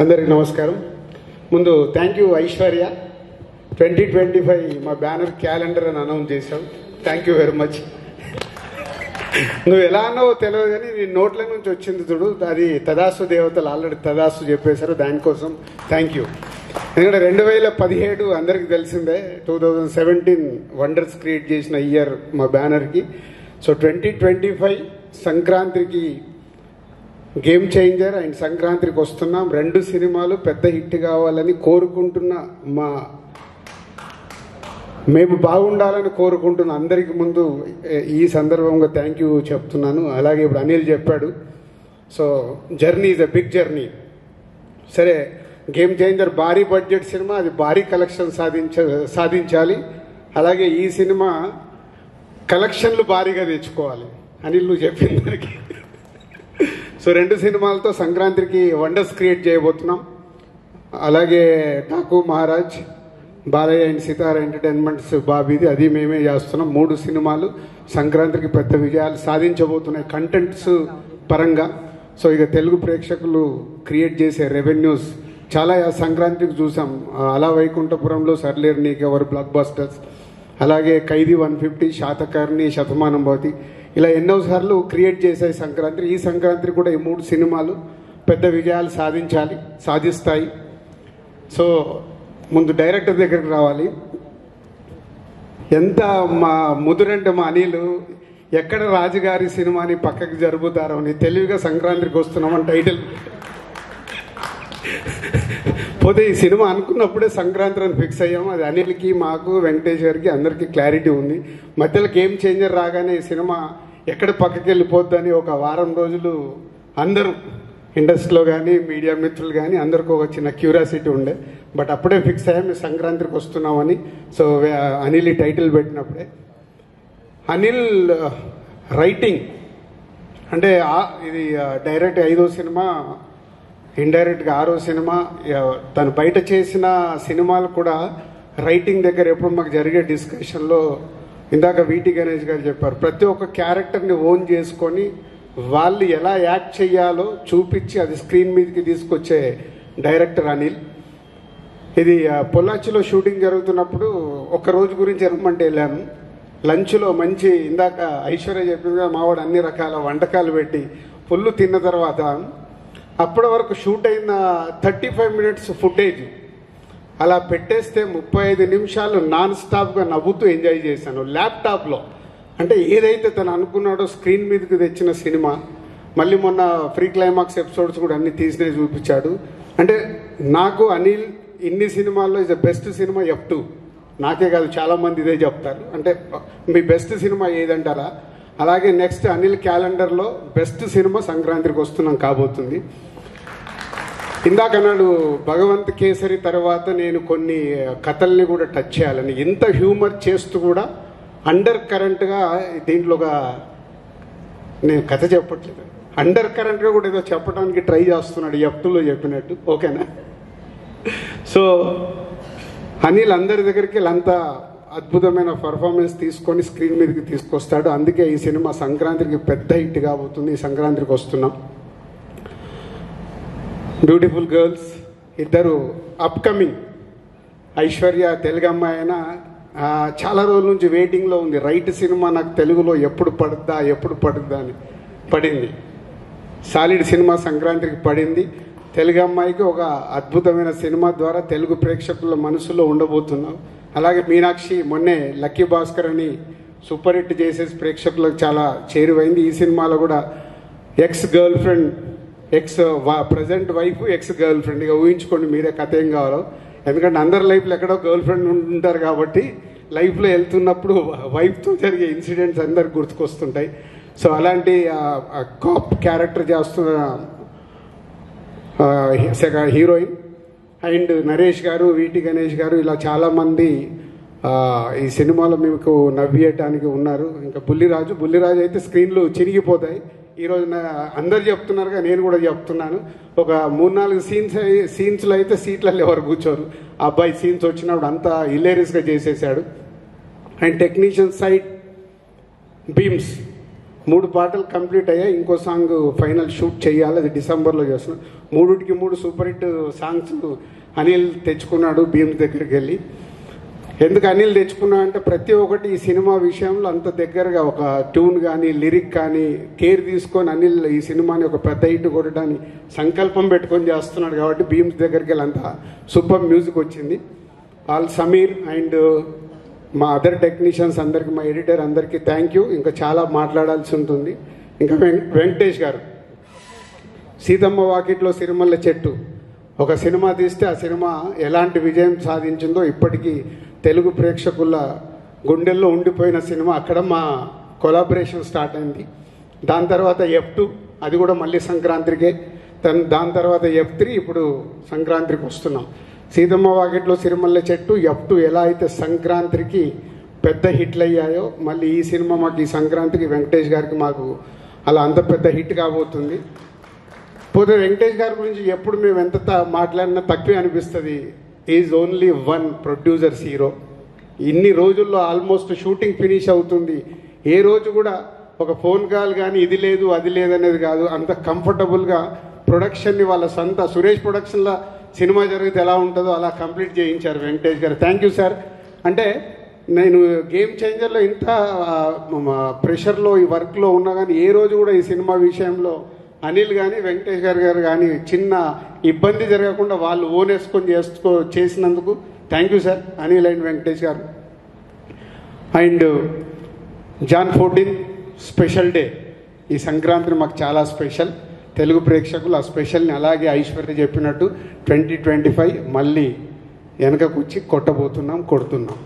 అందరికీ నమస్కారం. ముందు థ్యాంక్ యూ ఐశ్వర్య, 2025 మా బ్యానర్ క్యాలెండర్ అని అనౌన్స్ చేశావు. Thank you very much. నువ్వు ఎలా అన్నావో తెలియదు కానీ నీ నోట్ల నుంచి వచ్చింది చూడు, అది తదాసు దేవతలు ఆల్రెడీ తదాసు చెప్పేశారు. దానికోసం థ్యాంక్ యూ. ఎందుకంటే 2017 అందరికీ తెలిసిందే, 2017 వండర్స్ క్రియేట్ చేసిన ఇయర్ మా బ్యానర్కి. సో 2025 సంక్రాంతికి గేమ్ చేంజర్ అండ్ సంక్రాంతికి వస్తున్నాం. 2 సినిమాలు పెద్ద హిట్ కావాలని కోరుకుంటున్న మేము బాగుండాలని కోరుకుంటున్న అందరికి ముందు ఈ సందర్భంగా థ్యాంక్ యూ చెప్తున్నాను. అలాగే ఇప్పుడు అనిల్ చెప్పాడు, so journey is a big journey. సరే, గేమ్ చేంజర్ భారీ బడ్జెట్ సినిమా, అది భారీ కలెక్షన్ సాధించాలి. అలాగే ఈ సినిమా కలెక్షన్లు భారీగా తెచ్చుకోవాలి. అనిల్ నువ్వు చెప్పిన దానికి. సో 2 సినిమాలతో సంక్రాంతికి వండర్స్ క్రియేట్ చేయబోతున్నాం. అలాగే ఠాకూ మహారాజ్, బాలయ్య అండ్ సితార ఎంటర్టైన్మెంట్స్ బాబీది, అది మేమే చేస్తున్నాం. 3 సినిమాలు సంక్రాంతికి పెద్ద విజయాలు సాధించబోతున్నాయి కంటెంట్స్ పరంగా. సో ఇక తెలుగు ప్రేక్షకులు క్రియేట్ చేసే రెవెన్యూస్ చాలా సంక్రాంతికి చూసాం. అలా వైకుంఠపురంలో సర్లేరు నీకెవరు బ్లాక్ బస్టర్స్, అలాగే ఖైదీ 150, శాతకర్ణి, శతమానం భవతి, ఇలా ఎన్నోసార్లు క్రియేట్ చేశాయి సంక్రాంతి. ఈ సంక్రాంతి కూడా ఈ 3 సినిమాలు పెద్ద విజయాలు సాధిస్తాయి. సో ముందు డైరెక్టర్ దగ్గరికి రావాలి. ఎంత మా ముదురంటే మా అనిల్ ఎక్కడ రాజుగారి సినిమాని పక్కకి జరుపుతారో అని తెలివిగా సంక్రాంతికి వస్తున్నామని టైటిల్ పోతే ఈ సినిమా అనుకున్నప్పుడే సంక్రాంతి అని ఫిక్స్ అయ్యాము. అది అనిల్కి, మాకు, వెంకటేష్ గారికి అందరికీ క్లారిటీ ఉంది. మధ్యలో గేమ్ చేంజర్ రాగానే ఈ సినిమా ఎక్కడ పక్కకి వెళ్ళిపోద్దని ఒక వారం రోజులు అందరూ ఇండస్ట్రీలో కానీ మీడియా మిత్రులు కానీ అందరికీ ఒక చిన్న క్యూరియాసిటీ ఉండే. బట్ అప్పుడే ఫిక్స్ అయ్యాము సంక్రాంతికి వస్తున్నామని. సో అనిల్ ఈ టైటిల్ పెట్టినప్పుడే అనిల్ రైటింగ్ అంటే ఇది డైరెక్ట్ 5వ సినిమా, ఇండైరెక్ట్గా 6వ సినిమా. తను బయట చేసిన సినిమాలు కూడా రైటింగ్ దగ్గర ఎప్పుడు మాకు జరిగే డిస్కషన్లో ఇందాక వీటి గణేష్ గారు చెప్పారు, ప్రతి ఒక్క క్యారెక్టర్ని ఓన్ చేసుకొని వాళ్ళు ఎలా యాక్ట్ చేయాలో చూపించి అది స్క్రీన్ మీదకి తీసుకొచ్చే డైరెక్టర్ అనిల్. ఇది పొల్లాచిలో షూటింగ్ జరుగుతున్నప్పుడు ఒక రోజు గురించి రమ్మంటే వెళ్ళాను. లంచ్లో మంచి ఇందాక ఐశ్వర్య చెప్పిందిగా మావాడు అన్ని రకాల వంటకాలు పెట్టి ఫుల్ తిన్న తర్వాత అప్పటి వరకు షూట్ అయిన 35 మినిట్స్ ఫుటేజ్ అలా పెట్టేస్తే 35 నిమిషాలు నాన్ స్టాప్గా నవ్వుతూ ఎంజాయ్ చేశాను ల్యాప్టాప్లో. అంటే ఏదైతే తను అనుకున్నాడో స్క్రీన్ మీదకి తెచ్చిన సినిమా. మళ్ళీ మొన్న ఫ్రీ క్లైమాక్స్ ఎపిసోడ్స్ కూడా అన్ని తీసినే చూపించాడు. అంటే నాకు అనిల్ ఇన్ని సినిమాల్లో is the best cinema F2. నాకే కాదు చాలామంది ఇదే చెప్తారు. అంటే మీ బెస్ట్ సినిమా ఏదంటారా? అలాగే నెక్స్ట్ అనిల్ క్యాలెండర్లో బెస్ట్ సినిమా సంక్రాంతికి వస్తున్నాం కాబోతుంది. ఇందాక అన్నాడు భగవంత్ కేసరి తర్వాత నేను కొన్ని కథల్ని కూడా టచ్ చేయాలని. ఇంత హ్యూమర్ చేస్తూ కూడా అండర్ కరెంట్గా దీంట్లోగా నేను కథ చెప్పట్లేదు, అండర్ కరెంట్గా కూడా ఏదో చెప్పడానికి ట్రై చేస్తున్నాడు F2లో చెప్పినట్టు. ఓకేనా? సో అనిల్ అందరి దగ్గరికి అంత అద్భుతమైన పర్ఫార్మెన్స్ తీసుకొని స్క్రీన్ మీదకి తీసుకొస్తాడు. అందుకే ఈ సినిమా సంక్రాంతికి పెద్ద హిట్ కాబోతుంది. ఈ సంక్రాంతికి వస్తున్నాం. బ్యూటిఫుల్ గర్ల్స్ ఇద్దరు అప్కమింగ్. ఐశ్వర్య తెలుగు అమ్మాయి అయినా చాలా రోజుల నుంచి వెయిటింగ్లో ఉంది. రైట్ సినిమా నాకు తెలుగులో ఎప్పుడు పడుద్దా అని పడింది. సాలిడ్ సినిమా సంక్రాంతికి పడింది. తెలుగు అమ్మాయికి ఒక అద్భుతమైన సినిమా ద్వారా తెలుగు ప్రేక్షకుల మనసులో ఉండబోతున్నాం. అలాగే మీనాక్షి మొన్నే లక్కీ భాస్కర్ అని సూపర్ హిట్ చేసేసి ప్రేక్షకులకు చాలా చేరువైంది. ఈ సినిమాలో కూడా ex girl friend, present wife, ex girl friend. ఇక ఊహించుకోండి మీరే కథ ఏం కావాలో. ఎందుకంటే అందరి లైఫ్లో ఎక్కడో గర్ల్ ఫ్రెండ్ ఉంటారు కాబట్టి లైఫ్లో వెళ్తున్నప్పుడు వైఫ్తో జరిగే ఇన్సిడెంట్స్ అందరికి గుర్తుకొస్తుంటాయి. సో అలాంటి కాప్ క్యారెక్టర్ చేస్తున్న హీరోయిన్. అండ్ నరేష్ గారు, వీటి గణేష్ గారు, ఇలా చాలామంది ఈ సినిమాలో మీకు నవ్వేయటానికి ఉన్నారు. ఇంకా బుల్లిరాజు అయితే స్క్రీన్లు చిరిగిపోతాయి. ఈరోజు అందరు చెప్తున్నారుగా, నేను కూడా చెప్తున్నాను. ఒక 3-4 సీన్స్లో అయితే సీట్లలో ఎవరు కూర్చోరు. ఆ అబ్బాయి సీన్స్ వచ్చినప్పుడు అంతా హిలేరియస్గా చేసేసాడు. అండ్ టెక్నీషియన్ సైడ్ బీమ్స్ 3 పాటలు కంప్లీట్ అయ్యాయి. ఇంకో సాంగ్ ఫైనల్ షూట్ చేయాలి, అది డిసెంబర్లో చేస్తున్నాం. 3కి 3 సూపర్ హిట్ సాంగ్స్ అనిల్ తెచ్చుకున్నాడు భీమ్స్ దగ్గరికి వెళ్ళి. ఎందుకు అనిల్ తెచ్చుకున్నా అంటే ప్రతి ఒక్కటి ఈ సినిమా విషయంలో అంత దగ్గరగా ఒక ట్యూన్ కానీ లిరిక్ కానీ కేర్ తీసుకొని అనిల్ ఈ సినిమాని ఒక పెద్ద హిట్ కొట్టడానికి సంకల్పం పెట్టుకొని చేస్తున్నాడు కాబట్టి భీమ్స్ దగ్గరికి వెళ్ళి అంత సూపర్ మ్యూజిక్ వచ్చింది. ఆల్ సమీర్ అండ్ మా అదర్ టెక్నీషియన్స్ అందరికీ, మా ఎడిటర్ అందరికీ థ్యాంక్ యూ. ఇంకా చాలా మాట్లాడాల్సి ఉంటుంది. ఇంకా వెంకటేష్ గారు సీతమ్మ వాకిట్లో సిరిమల్ల చెట్టు ఒక సినిమా తీస్తే ఆ సినిమా ఎలాంటి విజయం సాధించిందో ఇప్పటికీ తెలుగు ప్రేక్షకుల గుండెల్లో ఉండిపోయిన సినిమా. అక్కడ మా కొలాబరేషన్ స్టార్ట్ అయింది. దాని తర్వాత F2 అది కూడా మళ్ళీ సంక్రాంతికే. దాని తర్వాత F3 ఇప్పుడు సంక్రాంతికి వస్తున్నాం. సీతమ్మ వాకిట్లో సిరిమల్ల చెట్టు F2 ఎలా అయితే సంక్రాంతికి పెద్ద హిట్లు అయ్యాయో మళ్ళీ ఈ సినిమా మాకు ఈ సంక్రాంతికి వెంకటేష్ గారికి మాకు అలా అంత పెద్ద హిట్ కాబోతుంది. పోతే వెంకటేష్ గారి గురించి ఎప్పుడు మేము ఎంత మాట్లాడినా తక్కువే అనిపిస్తుంది. Is only one producers hero. ఇన్ని రోజుల్లో ఆల్మోస్ట్ షూటింగ్ ఫినిష్ అవుతుంది. ఏ రోజు కూడా ఒక ఫోన్ కాల్ కానీ ఇది లేదు అది లేదనేది కాదు. అంత కంఫర్టబుల్గా ప్రొడక్షన్ని వాళ్ళ సొంత సురేష్ ప్రొడక్షన్లో సినిమా జరిగితే ఎలా ఉంటుందో అలా కంప్లీట్ చేయించారు వెంకటేష్ గారు. Thank you sir. అంటే నేను గేమ్ చేంజర్లో ఇంత ప్రెషర్లో ఈ వర్క్లో ఉన్నా కానీ ఏ రోజు కూడా ఈ సినిమా విషయంలో అనిల్ కానీ వెంకటేష్ గారు కానీ చిన్న ఇబ్బంది జరగకుండా వాళ్ళు ఓన్ వేసుకొని చేసినందుకు thank you sir Anil and Venkatesh garu. And Jan 14 special day. ఈ సంక్రాంతి మాకు చాలా స్పెషల్. తెలుగు ప్రేక్షకులు ఆ స్పెషల్ని అలాగే ఐశ్వర్య చెప్పినట్టు 2025 మళ్ళీ వెనకకు వచ్చి కొట్టబోతున్నాం, కొడుతున్నాం.